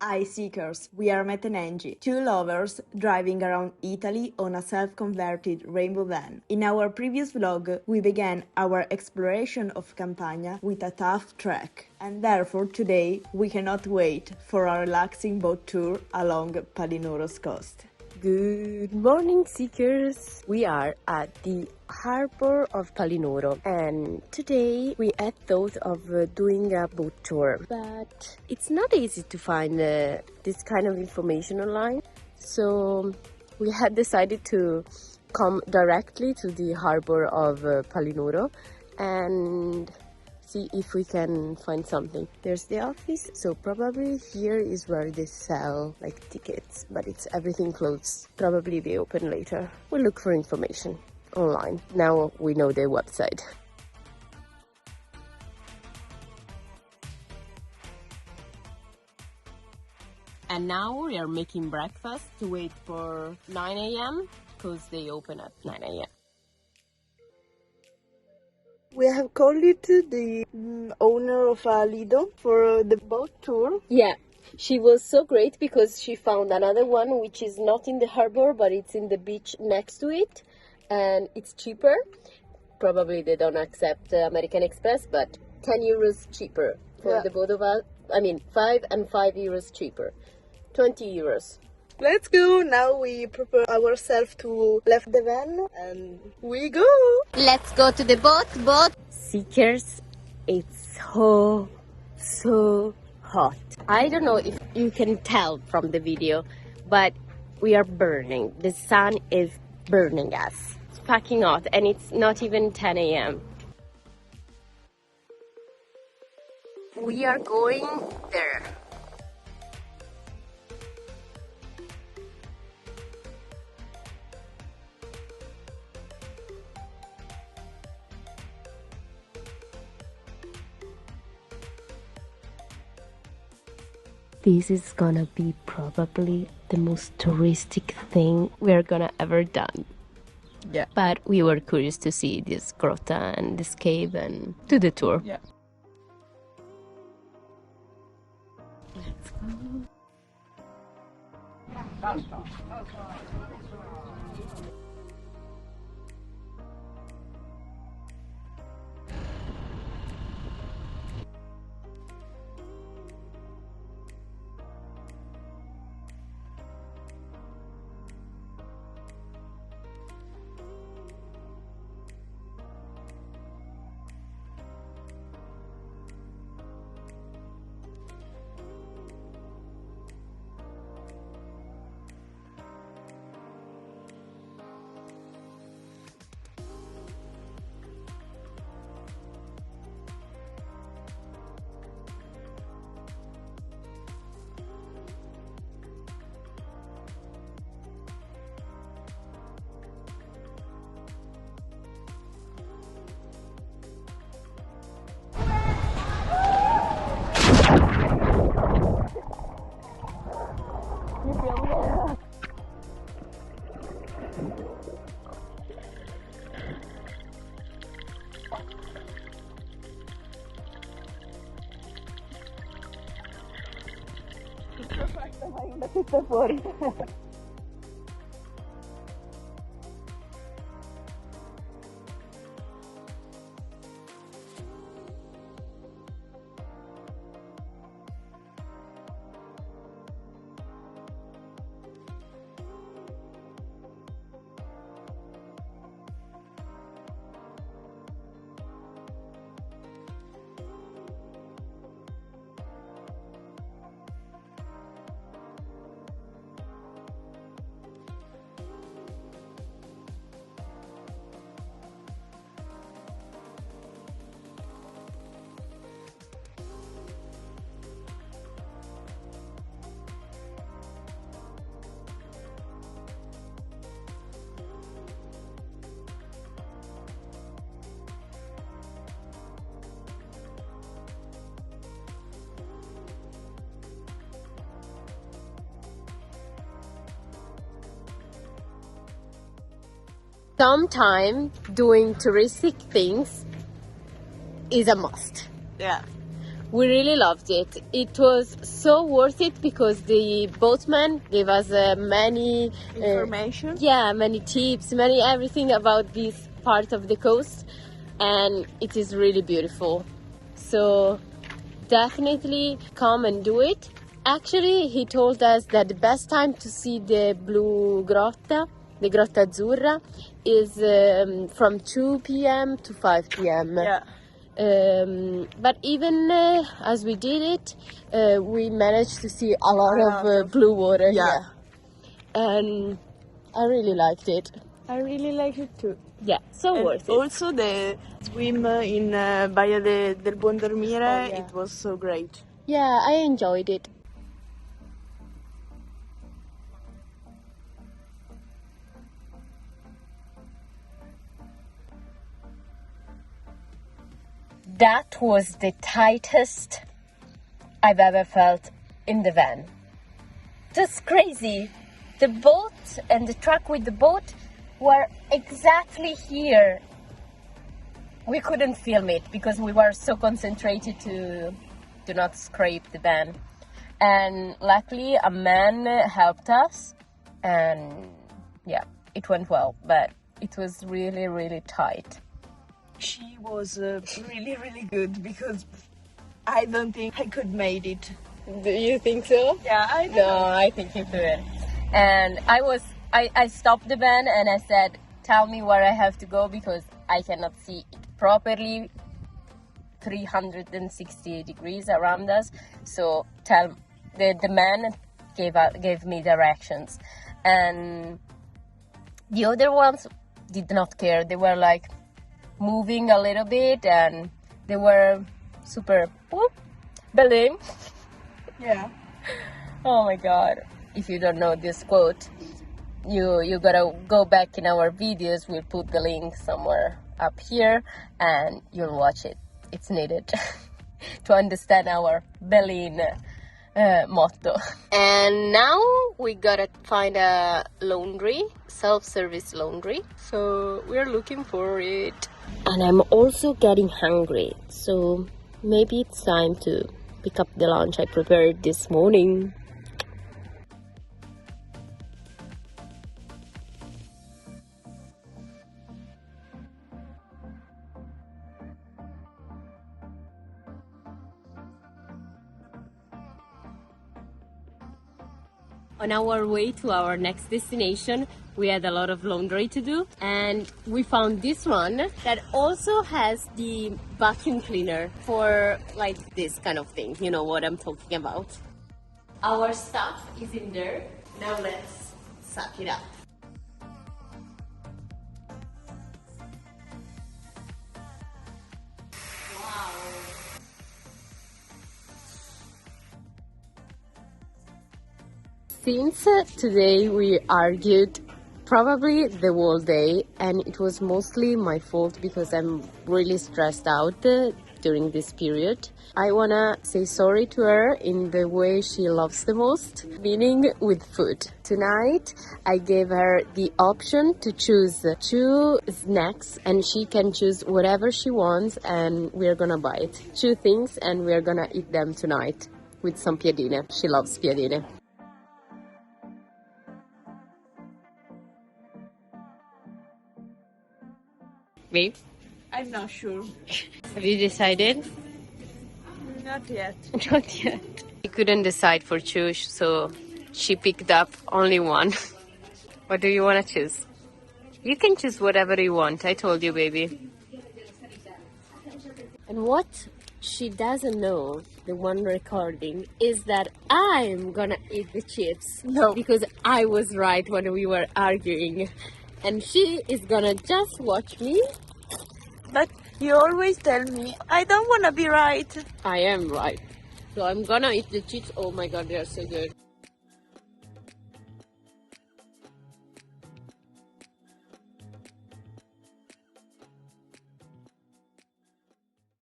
Hi Seekers, we are Mat and Angie, two lovers driving around Italy on a self-converted rainbow van. In our previous vlog, we began our exploration of Campania with a tough trek, and therefore today we cannot wait for a relaxing boat tour along Palinuro's coast. Good morning, Seekers! We are at the harbor of Palinuro, and today we had thought of doing a boat tour, but it's not easy to find this kind of information online, so we had decided to come directly to the harbor of Palinuro and see if we can find something. There's the office, so probably here is where they sell like tickets, but it's everything closed. Probably they open later. We'll look for information online. Now we know their website. And now we are making breakfast to wait for 9 a.m. because they open at 9 a.m. We have called it the owner of Lido for the boat tour. Yeah, she was so great because she found another one which is not in the harbor but it's in the beach next to it, and it's cheaper. Probably they don't accept American Express, but 10 euros cheaper for the both of us. I mean 5 and 5 euros cheaper, 20 euros. Let's go! Now we prepare ourselves to left the van and we go! Let's go to the boat! Seekers, it's so hot. I don't know if you can tell from the video, but we are burning. The sun is burning us. It's fucking hot and it's not even 10 a.m. We are going there. This is gonna be probably the most touristic thing we're gonna ever done. Yeah. But we were curious to see this grotta and this cave and do the tour. Yeah. Let's go. Tutto fuori. Sometimes doing touristic things is a must. Yeah. We really loved it. It was so worth it because the boatman gave us many Information. many tips, many everything about this part of the coast, and it is really beautiful. So definitely come and do it. Actually, he told us that the best time to see the blue grotta, the Grotta Azzurra, is from 2 p.m. to 5 p.m. Yeah. But even as we did it, we managed to see a lot of blue water. Yeah. And I really liked it. I really like it too. Yeah, so And worth it. also the swim in Baia del Buon Dormire, Oh, yeah. it was so great. Yeah, I enjoyed it. That was the tightest I've ever felt in the van. Just crazy. The boat and the truck with the boat were exactly here. We couldn't film it because we were so concentrated to not scrape the van. And luckily a man helped us, and yeah, it went well, but it was really, really tight. She was really, really good because I don't think I could made it. Do you think so? Yeah, I don't No, know. I think you could. And I stopped the van and I said, tell me where I have to go because I cannot see it properly. 360 degrees around us. So the man gave me directions. And the other ones did not care. They were like moving a little bit and they were super balloon. Yeah. Oh my god. If you don't know this quote, you gotta go back in our videos. We'll put the link somewhere up here and you'll watch it. It's needed to understand our Berlin motto. And now we gotta find a laundry, self-service laundry. So we're looking for it. And I'm also getting hungry. So maybe it's time to pick up the lunch I prepared this morning. On our way to our next destination, we had a lot of laundry to do, and we found this one that also has the vacuum cleaner for like this kind of thing. You know what I'm talking about. Our stuff is in there. Now let's suck it up. Since today we argued probably the whole day, and it was mostly my fault because I'm really stressed out during this period. I wanna say sorry to her in the way she loves the most, meaning with food. Tonight I gave her the option to choose 2 snacks and she can choose whatever she wants, and we're gonna buy it. 2 things and we're gonna eat them tonight with some piadine. She loves piadine. Babe, I'm not sure. have you decided? Not yet. Not yet. We couldn't decide for 2, so she picked up only 1. What do you want to choose? You can choose whatever you want. I told you, baby. And what she doesn't know, the one recording, is that I'm gonna eat the chips. No. Because I was right when we were arguing. And she is gonna just watch me. But you always tell me, I don't want to be right. I am right. So I'm gonna eat the chips. Oh my god, they are so good.